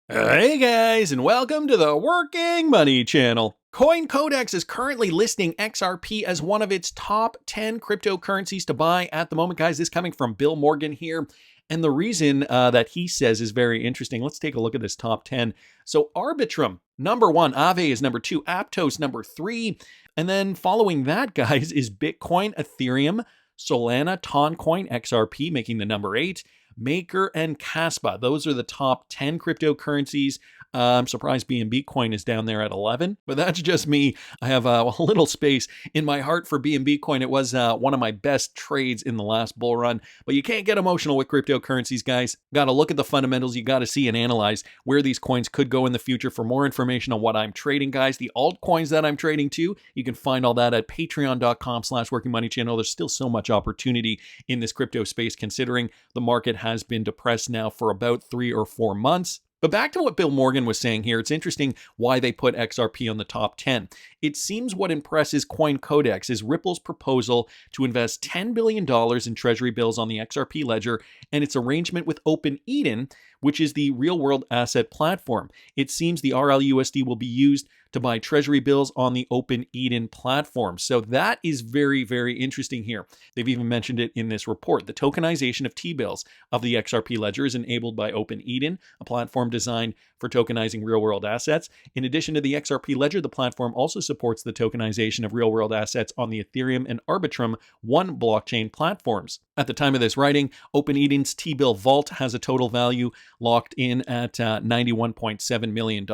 Hey guys, and welcome to the Working Money channel. CoinCodex is currently listing XRP as one of its top 10 cryptocurrencies to buy at the moment. Guys, this coming from Bill Morgan here. And the reason that he says is very interesting. Let's take a look at this top 10. So Arbitrum, number 1. Aave is number 2. Aptos, number 3. And then following that, guys, is Bitcoin, Ethereum, Solana, Toncoin, XRP, making the number 8. Maker and Kaspa. Those are the top 10 cryptocurrencies. I'm surprised BNB coin is down there at 11, but that's just me. I have a little space in my heart for BNB coin. It was one of my best trades in the last bull run, but you can't get emotional with cryptocurrencies, guys. Got to look at the fundamentals. You got to see and analyze where these coins could go in the future. For more information on what I'm trading, guys, the altcoins that I'm trading to, you can find all that at patreon.com/workingmoneychannel. There's still so much opportunity in this crypto space, considering the market has been depressed now for about 3 or 4 months. But back to what Bill Morgan was saying here, it's interesting why they put XRP on the top 10. It seems what impresses CoinCodex is Ripple's proposal to invest $10 billion in treasury bills on the XRP ledger and its arrangement with Open Eden, which is the real-world asset platform. It seems the RLUSD will be used to buy treasury bills on the Open Eden platform. So that is very, very interesting here. They've even mentioned it in this report. The tokenization of T-bills of the XRP ledger is enabled by Open Eden, a platform designed for tokenizing real-world assets. In addition to the XRP ledger, the platform also supports the tokenization of real-world assets on the Ethereum and Arbitrum One blockchain platforms. At the time of this writing, Open Eden's T-bill vault has a total value locked in at $91.7 million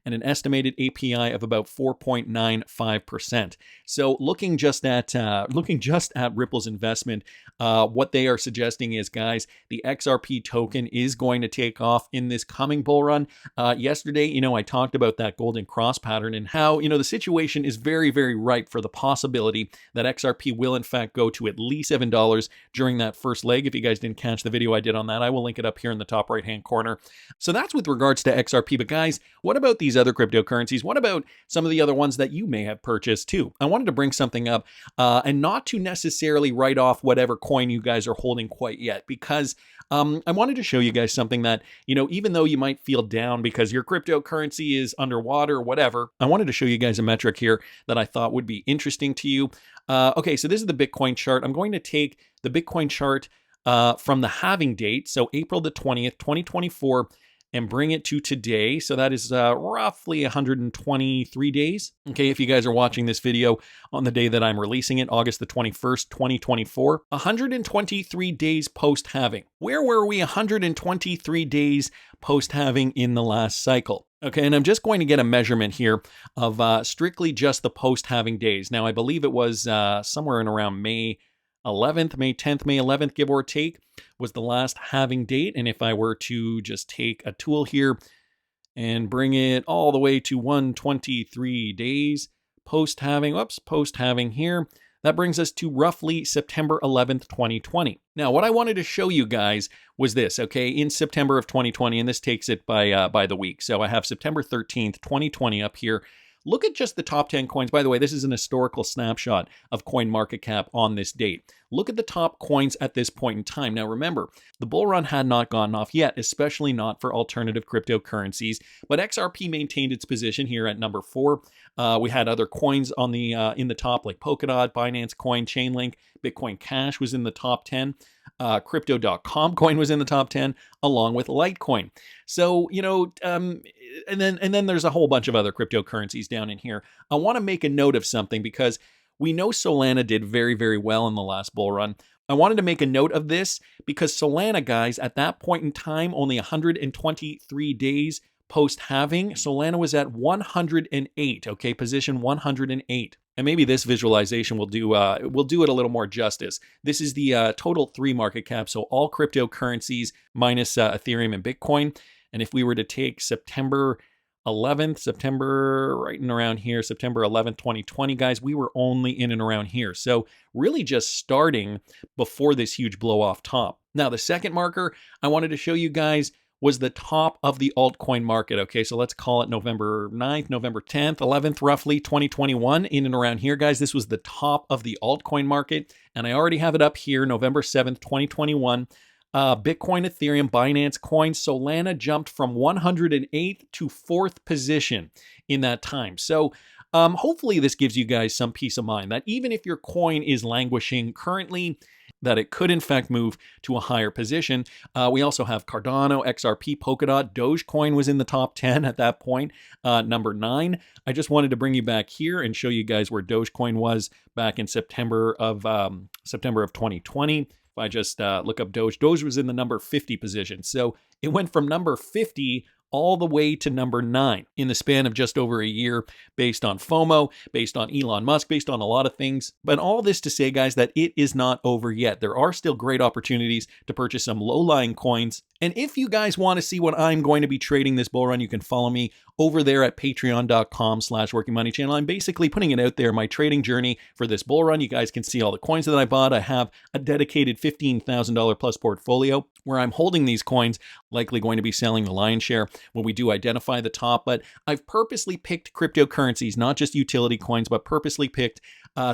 and an estimated API of about 4.95%. So looking just at Ripple's investment, what they are suggesting is, guys, the XRP token is going to take off in this coming bull run. Yesterday, I talked about that golden cross pattern and how, the situation is very, very ripe for the possibility that XRP will in fact go to at least $7 during that first leg. If you guys didn't catch the video I did on that, I will link it up here in the top right-hand corner. So that's with regards to XRP. But guys, what about these other cryptocurrencies? What about some of the other ones that you may have purchased too? I wanted to bring something up and not to necessarily write off whatever coin you guys are holding quite yet, because I wanted to show you guys something that, even though you might feel down because your cryptocurrency is underwater or whatever, I wanted to show you guys a metric here that I thought would be interesting to you. Okay, so this is the Bitcoin chart. I'm going to take the Bitcoin chart from the halving date, so April the 20th, 2024, and bring it to today. So that is roughly 123 days. Okay, if you guys are watching this video on the day that I'm releasing it, August the 21st, 2024, 123 days post-halving. Where were we 123 days post-halving in the last cycle? Okay, and I'm just going to get a measurement here of strictly just the post-halving days. Now, I believe it was somewhere in around May 11th, May 10th, May 11th, give or take, was the last halving date. And if I were to just take a tool here and bring it all the way to 123 days post-halving here, that brings us to roughly September 11th, 2020. Now, what I wanted to show you guys was this, okay, in September of 2020, and this takes it by the week. So I have September 13th, 2020 up here. Look at just the top 10 coins. By the way, this is an historical snapshot of coin market cap on this date. Look at the top coins at this point in time. Now, remember, the bull run had not gone off yet, especially not for alternative cryptocurrencies, but XRP maintained its position here at number 4. We had other coins on the in the top, like Polkadot, Binance Coin, Chainlink, Bitcoin Cash was in the top 10. Crypto.com coin was in the top 10, along with Litecoin. So, and then there's a whole bunch of other cryptocurrencies down in here. I want to make a note of something because we know Solana did very, very well in the last bull run. I wanted to make a note of this because Solana, guys, at that point in time, only 123 days post-halving, Solana was at 108, okay, position 108. And maybe this visualization will do it a little more justice. This is the total 3 market cap, so all cryptocurrencies minus Ethereum and Bitcoin. And if we were to take September 11th, right in around here, September 11th, 2020, guys, we were only in and around here. So really just starting before this huge blow off top. Now, the second marker I wanted to show you guys was the top of the altcoin market. Okay, so let's call it November 9th, November 10th, 11th, roughly 2021, in and around here, guys. This was the top of the altcoin market, and I already have it up here, November 7th, 2021. Bitcoin, Ethereum, Binance Coin, Solana jumped from 108th to 4th position in that time. So hopefully this gives you guys some peace of mind that even if your coin is languishing currently, that it could in fact move to a higher position. We also have Cardano, XRP, Polkadot, Dogecoin was in the top 10 at that point. Number 9, I just wanted to bring you back here and show you guys where Dogecoin was back in September of 2020. If I just look up Doge was in the number 50 position. So it went from number 50 all the way to number 9 in the span of just over a year, based on FOMO, based on Elon Musk, based on a lot of things. But all this to say, guys, that it is not over yet. There are still great opportunities to purchase some low-lying coins. And if you guys want to see what I'm going to be trading this bull run, you can follow me over there at patreon.com/workingmoneychannel. I'm basically putting it out there, my trading journey for this bull run. You guys can see all the coins that I bought. I have a dedicated $15,000 plus portfolio where I'm holding these coins, likely going to be selling the lion's share when we do identify the top. But I've purposely picked cryptocurrencies, not just utility coins, but purposely picked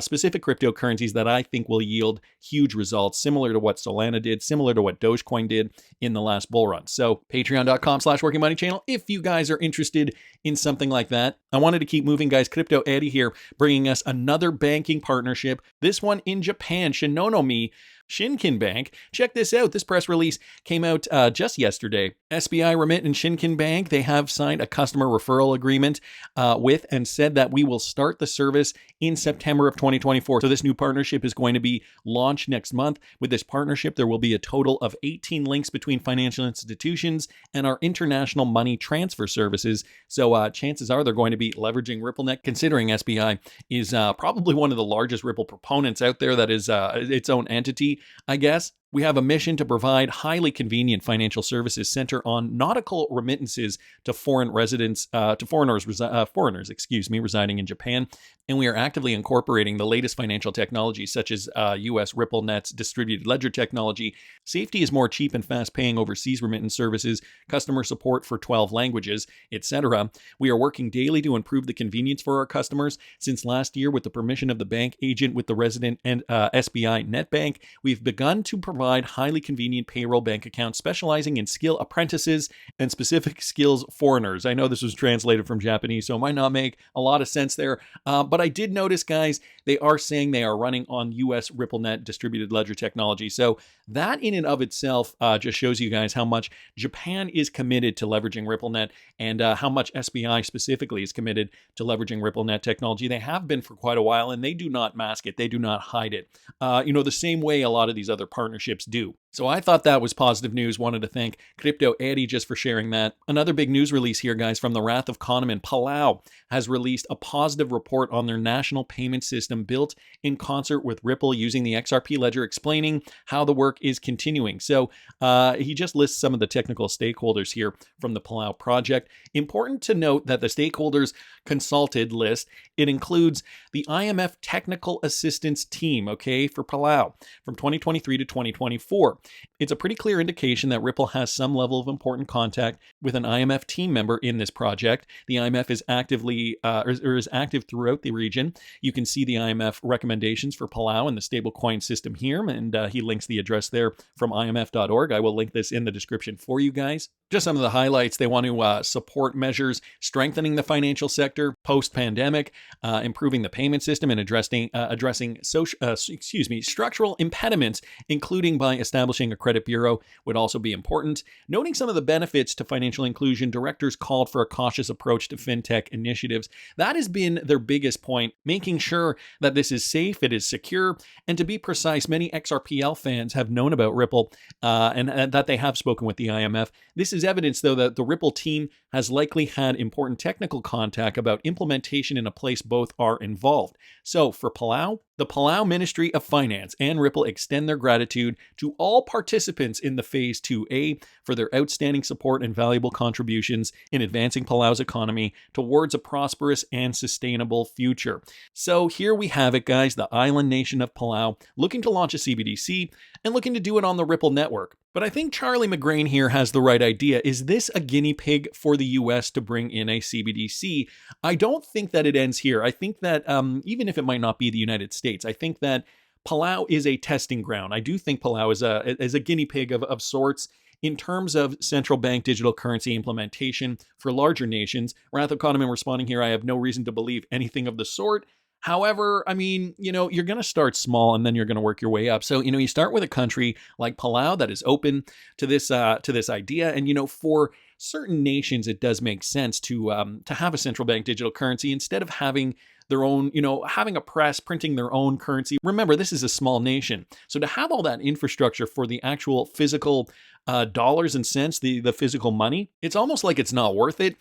specific cryptocurrencies that I think will yield huge results, similar to what Solana did, similar to what Dogecoin did in the last bull run. So patreon.com/workingmoneychannel if you guys are interested in something like that. I wanted to keep moving, guys. Crypto Eddie here, bringing us another banking partnership, this one in Japan, Shinonomi Shinkin Bank. Check this out. This press release came out just yesterday. SBI Remit and Shinkin Bank, they have signed a customer referral agreement with and said that we will start the service in September of 2024. So this new partnership is going to be launched next month. With this partnership, there will be a total of 18 links between financial institutions and our international money transfer services. So chances are they're going to be leveraging RippleNet, considering SBI is probably one of the largest Ripple proponents out there that is its own entity, I guess. We have a mission to provide highly convenient financial services centered on nautical remittances to foreigners residing in Japan. And we are actively incorporating the latest financial technology, such as US RippleNet's distributed ledger technology. Safety is more cheap and fast paying overseas remittance services, customer support for 12 languages, etc. We are working daily to improve the convenience for our customers. Since last year, with the permission of the bank agent with the resident and SBI NetBank, we've begun to provide highly convenient payroll bank accounts specializing in skill apprentices and specific skills foreigners. I know this was translated from Japanese, so it might not make a lot of sense there. But I did notice, guys, they are saying they are running on US RippleNet distributed ledger technology. So that in and of itself just shows you guys how much Japan is committed to leveraging RippleNet and how much SBI specifically is committed to leveraging RippleNet technology. They have been for quite a while, and they do not mask it. They do not hide it. The same way a lot of these other partnerships do. So I thought that was positive news. Wanted to thank Crypto Eddie just for sharing that. Another big news release here, guys, from the Wrath of Kahneman. Palau has released a positive report on their national payment system built in concert with Ripple using the XRP ledger, explaining how the work is continuing. So he just lists some of the technical stakeholders here from the Palau project. Important to note that the stakeholders consulted list, it includes the IMF Technical Assistance Team, for Palau from 2023 to 2024. It's a pretty clear indication that Ripple has some level of important contact with an IMF team member in this project. The IMF is actively is active throughout the region. You can see the IMF recommendations for Palau and the stablecoin system here, and he links the address there from imf.org. I will link this in the description for you guys. Just some of the highlights. They want to support measures strengthening the financial sector post-pandemic, improving the payment system, and addressing structural impediments, including by establishing a credit bureau, would also be important. Noting some of the benefits to financial inclusion, directors called for a cautious approach to fintech initiatives. That has been their biggest point, making sure that this is safe, it is secure, and to be precise, many XRPL fans have known about Ripple and that they have spoken with the IMF. This is evidence, though, that the Ripple team has likely had important technical contact about implementation in a place both are involved. So for Palau, the Palau Ministry of Finance and Ripple extend their gratitude to all participants in the Phase 2A for their outstanding support and valuable contributions in advancing Palau's economy towards a prosperous and sustainable future. So here we have it, guys, the island nation of Palau looking to launch a CBDC and looking to do it on the Ripple network. But I think Charlie McGrain here has the right idea. Is this a guinea pig for the US to bring in a CBDC? I don't think that it ends here. I think that even if it might not be the United States, I think that Palau is a testing ground. I do think Palau is a guinea pig of sorts in terms of central bank digital currency implementation for larger nations. Rather, Kahneman responding here, I have no reason to believe anything of the sort. However, I mean, you're going to start small and then you're going to work your way up. So, you start with a country like Palau that is open to this idea. And, for certain nations, it does make sense to have a central bank digital currency instead of having their own, having a press printing their own currency. Remember, this is a small nation. So to have all that infrastructure for the actual physical dollars and cents, the physical money, it's almost like it's not worth it,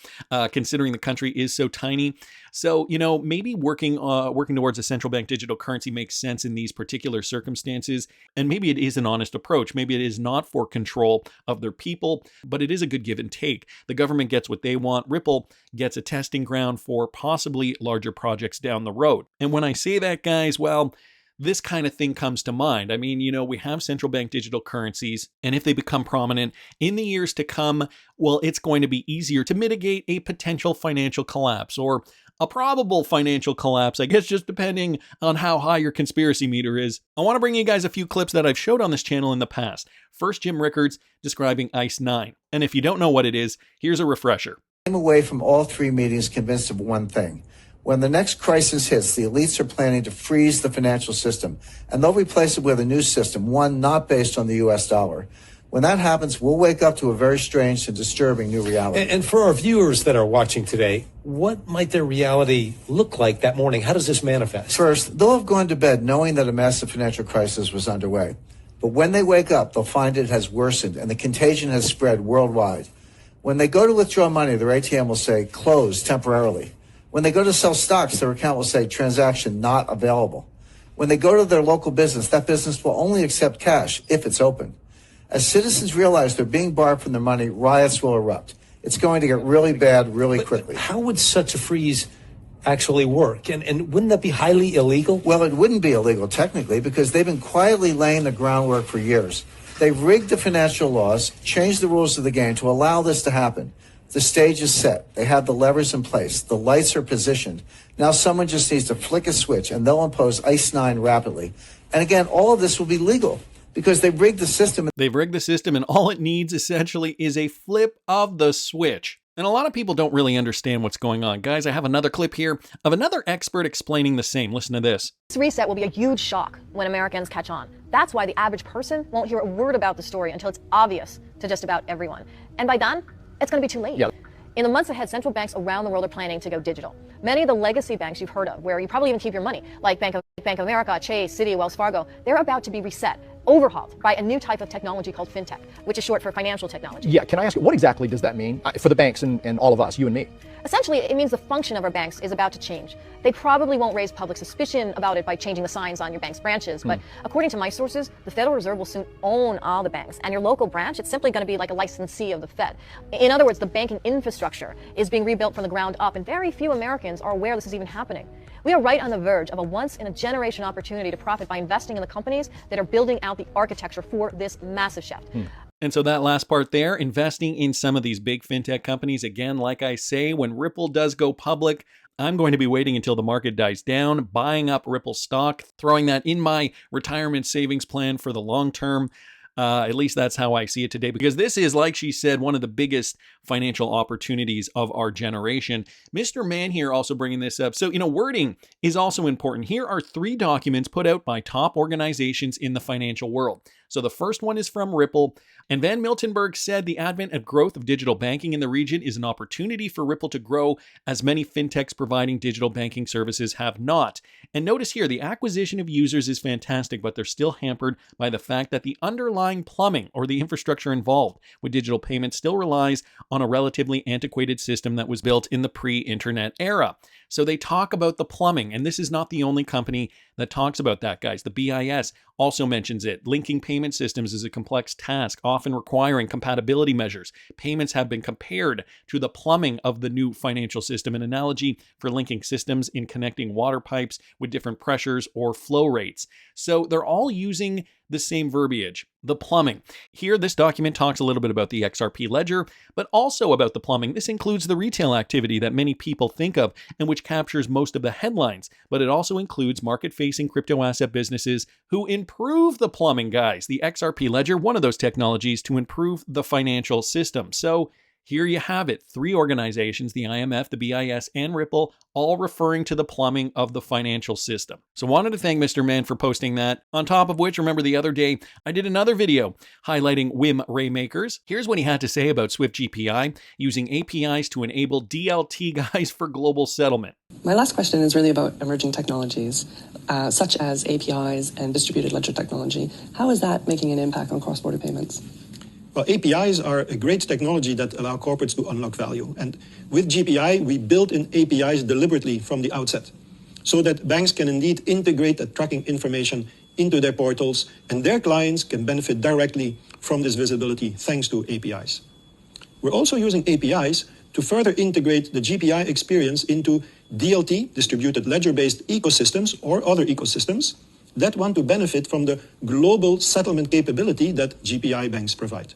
considering the country is so tiny. So, maybe working towards a central bank digital currency makes sense in these particular circumstances. And maybe it is an honest approach. Maybe it is not for control of their people, but it is a good give and take. The government gets what they want. Ripple gets a testing ground for possibly larger projects down the road. And when I say that, guys, well, this kind of thing comes to mind. I mean, we have central bank digital currencies, and if they become prominent in the years to come, well, it's going to be easier to mitigate a potential financial collapse or a probable financial collapse, I guess, just depending on how high your conspiracy meter is. I want to bring you guys a few clips that I've showed on this channel in the past. First, Jim Rickards describing ICE 9. And if you don't know what it is, here's a refresher. I came away from all three meetings convinced of one thing. When the next crisis hits, the elites are planning to freeze the financial system, and they'll replace it with a new system, one not based on the U.S. dollar. When that happens, we'll wake up to a very strange and disturbing new reality. And for our viewers that are watching today, what might their reality look like that morning? How does this manifest? First, they'll have gone to bed knowing that a massive financial crisis was underway. But when they wake up, they'll find it has worsened and the contagion has spread worldwide. When they go to withdraw money, their ATM will say, closed temporarily. When they go to sell stocks, their account will say, transaction not available. When they go to their local business, that business will only accept cash if it's open. As citizens realize they're being barred from their money, riots will erupt. It's going to get really bad really quickly. How would such a freeze actually work? And wouldn't that be highly illegal? Well, it wouldn't be illegal technically because they've been quietly laying the groundwork for years. They've rigged the financial laws, changed the rules of the game to allow this to happen. The stage is set. They have the levers in place. The lights are positioned. Now someone just needs to flick a switch and they'll impose ICE 9 rapidly. And again, all of this will be legal because they've rigged the system. They've rigged the system and all it needs essentially is a flip of the switch. And a lot of people don't really understand what's going on. Guys, I have another clip here of another expert explaining the same. Listen to this. This reset will be a huge shock when Americans catch on. That's why the average person won't hear a word about the story until it's obvious to just about everyone. And by then, it's going to be too late. Yep. In the months ahead, central banks around the world are planning to go digital. Many of the legacy banks you've heard of, where you probably even keep your money, like Bank of America, Chase, Citi, Wells Fargo, they're about to be reset, overhauled by a new type of technology called fintech, which is short for financial technology. Yeah, can I ask you, what exactly does that mean for the banks and all of us, you and me? Essentially, it means the function of our banks is about to change. They probably won't raise public suspicion about it by changing the signs on your bank's branches, but according to my sources, the Federal Reserve will soon own all the banks, and your local branch, it's simply going to be like a licensee of the Fed. In other words, the banking infrastructure is being rebuilt from the ground up, and very few Americans are aware this is even happening. We are right on the verge of a once-in-a-generation opportunity to profit by investing in the companies that are building out the architecture for this massive shift. And so that last part there, investing in some of these big fintech companies, again, like I say, when Ripple does go public, I'm going to be waiting until the market dies down, buying up Ripple stock, throwing that in my retirement savings plan for the long term. At least that's how I see it today, because this is, like she said, one of the biggest financial opportunities of our generation. Mr. Mann here also bringing this up. So, wording is also important. Here are 3 documents put out by top organizations in the financial world. So the first one is from Ripple, and Van Miltenberg said the advent of growth of digital banking in the region is an opportunity for Ripple to grow as many fintechs providing digital banking services have not. And notice here, the acquisition of users is fantastic, but they're still hampered by the fact that the underlying plumbing or the infrastructure involved with digital payments still relies on a relatively antiquated system that was built in the pre-internet era. So they talk about the plumbing, and this is not the only company that talks about that, guys. The BIS also mentions it. Linking payment systems is a complex task, often requiring compatibility measures. Payments have been compared to the plumbing of the new financial system, an analogy for linking systems in connecting water pipes with different pressures or flow rates. So they're all using the same verbiage. The plumbing. Here, this document talks a little bit about the XRP ledger, but also about the plumbing. This includes the retail activity that many people think of and which captures most of the headlines, but it also includes market-facing crypto asset businesses who improve the plumbing, guys. The XRP ledger, one of those technologies to improve the financial system. So here you have it. 3 organizations, the IMF, the BIS, and Ripple, all referring to the plumbing of the financial system. So wanted to thank Mr. Man for posting that. On top of which, remember the other day, I did another video highlighting Wim Raymakers. Here's what he had to say about Swift GPI using APIs to enable DLT guys for global settlement. My last question is really about emerging technologies, such as APIs and distributed ledger technology. How is that making an impact on cross-border payments? Well, APIs are a great technology that allow corporates to unlock value. And with GPI, we built in APIs deliberately from the outset so that banks can indeed integrate that tracking information into their portals, and their clients can benefit directly from this visibility thanks to APIs. We're also using APIs to further integrate the GPI experience into DLT, distributed ledger-based ecosystems, or other ecosystems that want to benefit from the global settlement capability that GPI banks provide.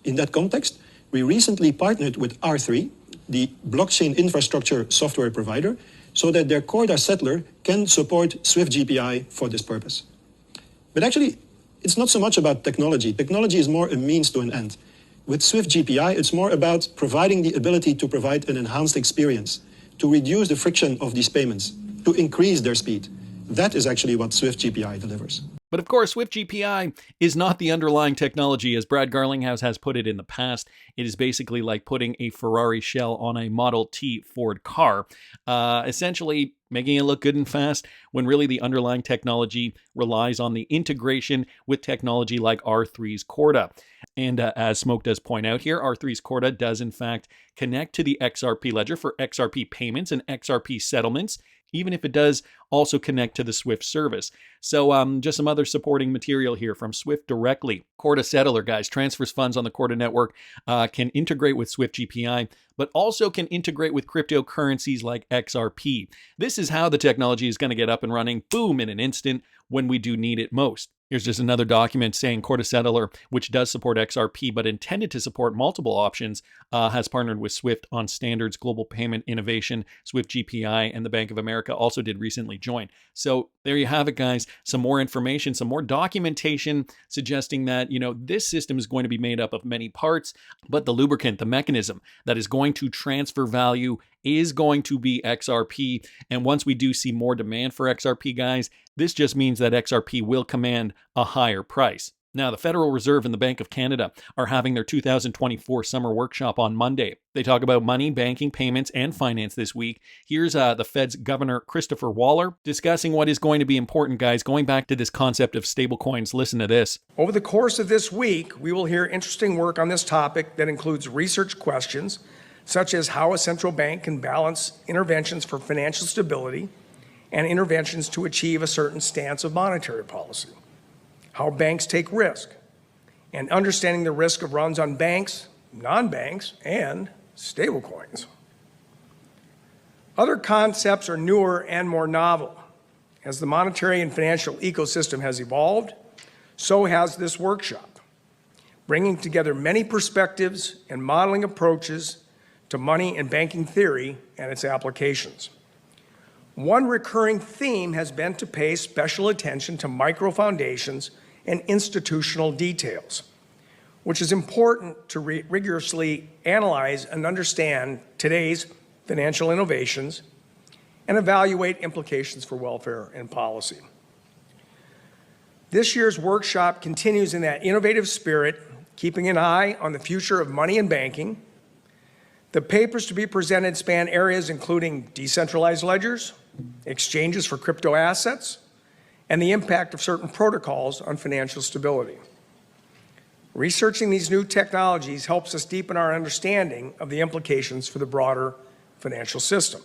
In that context, we recently partnered with R3, the blockchain infrastructure software provider, so that their Corda settler can support Swift GPI for this purpose. But actually, it's not so much about technology. Technology is more a means to an end. With Swift GPI, it's more about providing the ability to provide an enhanced experience, to reduce the friction of these payments, to increase their speed. That is actually what Swift GPI delivers. But of course, Swift GPI is not the underlying technology. As Brad Garlinghouse has put it in the past, it is basically like putting a Ferrari shell on a Model T Ford car, essentially making it look good and fast, when really the underlying technology relies on the integration with technology like R3's Corda. And as Smoke does point out here, R3's Corda does in fact connect to the XRP ledger for XRP payments and XRP settlements, even if it does also connect to the Swift service. So just some other supporting material here from Swift directly. Corda Settler, guys, transfers funds on the Corda network, can integrate with Swift GPI, but also can integrate with cryptocurrencies like XRP. This is how the technology is going to get up and running, boom, in an instant when we do need it most. Here's just another document saying Corda Settler, which does support XRP but intended to support multiple options, has partnered with Swift on standards, global payment innovation. Swift GPI and the Bank of America also did recently join. So there you have it, guys. Some more information, some more documentation suggesting that, this system is going to be made up of many parts, but the lubricant, the mechanism that is going to transfer value is going to be XRP. And once we do see more demand for XRP, guys, this just means that XRP will command a higher price. Now, the Federal Reserve and the Bank of Canada are having their 2024 summer workshop on Monday. They talk about money, banking, payments, and finance this week. Here's the Fed's Governor Christopher Waller discussing what is going to be important, guys. Going back to this concept of stablecoins, listen to this. Over the course of this week, we will hear interesting work on this topic that includes research questions, such as how a central bank can balance interventions for financial stability and interventions to achieve a certain stance of monetary policy, how banks take risk, and understanding the risk of runs on banks, non-banks, and stablecoins. Other concepts are newer and more novel. As the monetary and financial ecosystem has evolved, so has this workshop, bringing together many perspectives and modeling approaches to money and banking theory and its applications. One recurring theme has been to pay special attention to micro foundations and institutional details, which is important to rigorously analyze and understand today's financial innovations and evaluate implications for welfare and policy. This year's workshop continues in that innovative spirit, keeping an eye on the future of money and banking. The papers to be presented span areas including decentralized ledgers, exchanges for crypto assets, and the impact of certain protocols on financial stability. Researching these new technologies helps us deepen our understanding of the implications for the broader financial system.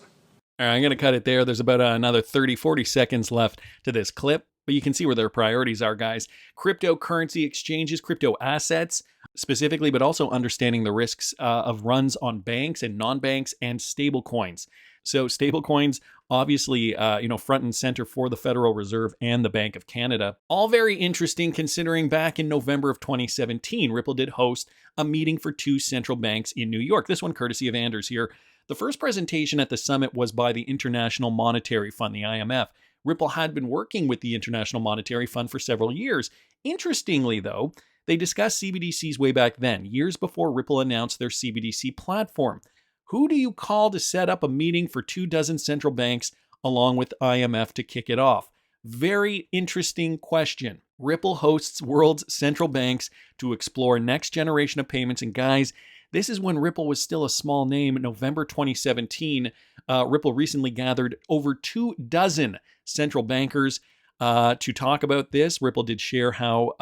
All right, I'm going to cut it there. There's about another 30, 40 seconds left to this clip, but you can see where their priorities are, guys. Cryptocurrency exchanges, crypto assets specifically, but also understanding the risks of runs on banks and non-banks and stable coins. So stablecoins, obviously, front and center for the Federal Reserve and the Bank of Canada. All very interesting considering back in November of 2017, Ripple did host a meeting for 2 central banks in New York. This one courtesy of Anders here. The first presentation at the summit was by the International Monetary Fund, the IMF. Ripple had been working with the International Monetary Fund for several years. Interestingly, though, they discussed CBDCs way back then, years before Ripple announced their CBDC platform. Who do you call to set up a meeting for 24 central banks along with IMF to kick it off? Very interesting question. Ripple hosts world's central banks to explore next generation of payments. And guys, this is when Ripple was still a small name. November 2017, Ripple recently gathered over 24 central bankers to talk about this. Ripple did share how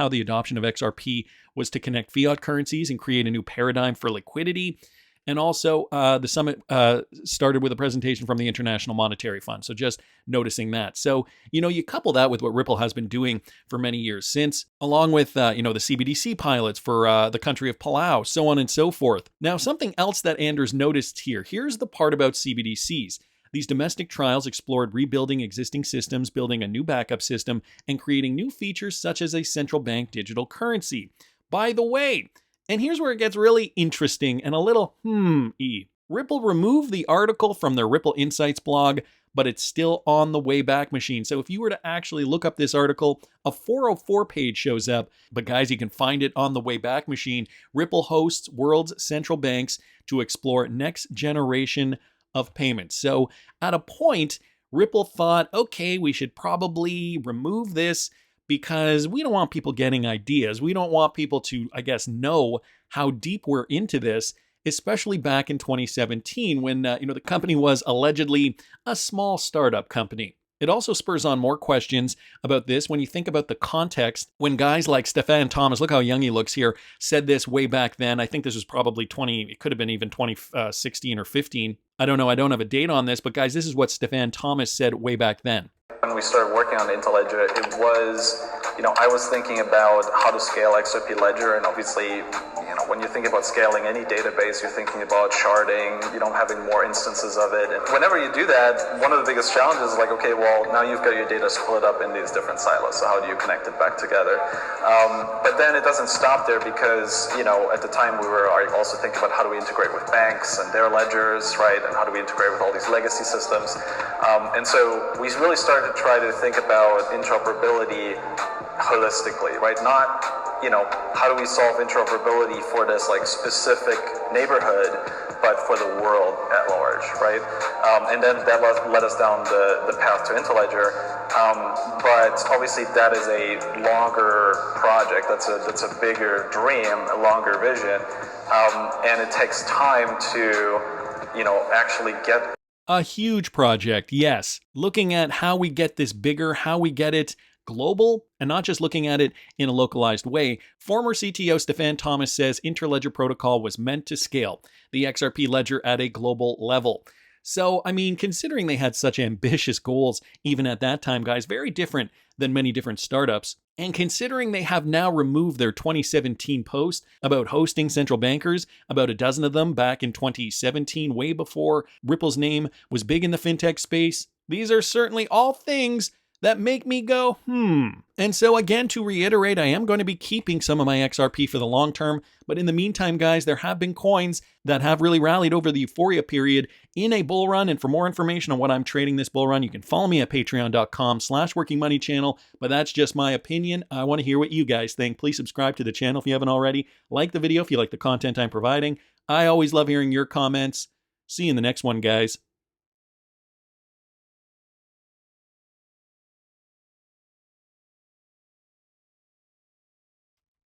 the adoption of XRP was to connect fiat currencies and create a new paradigm for liquidity. And also, the summit started with a presentation from the International Monetary Fund. So just noticing that. So, you couple that with what Ripple has been doing for many years since, along with, the CBDC pilots for the country of Palau, so on and so forth. Now, something else that Anders noticed here. Here's the part about CBDCs. These domestic trials explored rebuilding existing systems, building a new backup system, and creating new features such as a central bank digital currency. By the way, and here's where it gets really interesting and a little Ripple removed the article from their Ripple Insights blog, but it's still on the Wayback Machine. So if you were to actually look up this article, a 404 page shows up. But guys, you can find it on the Wayback Machine. Ripple hosts world's central banks to explore next generation of payments. So at a point, Ripple thought, okay, we should probably remove this because we don't want people getting ideas. We don't want people to, know how deep we're into this, especially back in 2017 when, the company was allegedly a small startup company. It also spurs on more questions about this when you think about the context when guys like Stefan Thomas, look how young he looks here, said this way back then. I think this was probably it could have been even 2016 or 15. I don't know. I don't have a date on this, but guys, this is what Stefan Thomas said way back then. When we started working on Interledger, it was, I was thinking about how to scale XRP Ledger, and obviously, when you think about scaling any database, you're thinking about sharding, having more instances of it. And whenever you do that, one of the biggest challenges is like, okay, well, now you've got your data split up in these different silos, so how do you connect it back together? But then it doesn't stop there because, at the time we were also thinking about how do we integrate with banks and their ledgers, right? And how do we integrate with all these legacy systems? And so we really started to try to think about interoperability holistically, right? Not, how do we solve interoperability for this specific neighborhood, but for the world at large, right? And then that led us down the path to Interledger. But obviously that is a longer project. That's a bigger dream, a longer vision. And it takes time to, actually get. A huge project, yes. Looking at how we get this bigger, how we get it global, and not just looking at it in a localized way. Former CTO Stefan Thomas says Interledger protocol was meant to scale the XRP ledger at a global level. So, considering they had such ambitious goals, even at that time, guys, very different than many different startups. And considering they have now removed their 2017 post about hosting central bankers, about a dozen of them back in 2017, way before Ripple's name was big in the fintech space, these are certainly all things that make me go, And so again, to reiterate, I am going to be keeping some of my XRP for the long term. But in the meantime, guys, there have been coins that have really rallied over the euphoria period in a bull run. And for more information on what I'm trading this bull run, you can follow me at patreon.com/workingmoneychannel. But that's just my opinion. I want to hear what you guys think. Please subscribe to the channel if you haven't already. Like the video if you like the content I'm providing. I always love hearing your comments. See you in the next one, guys.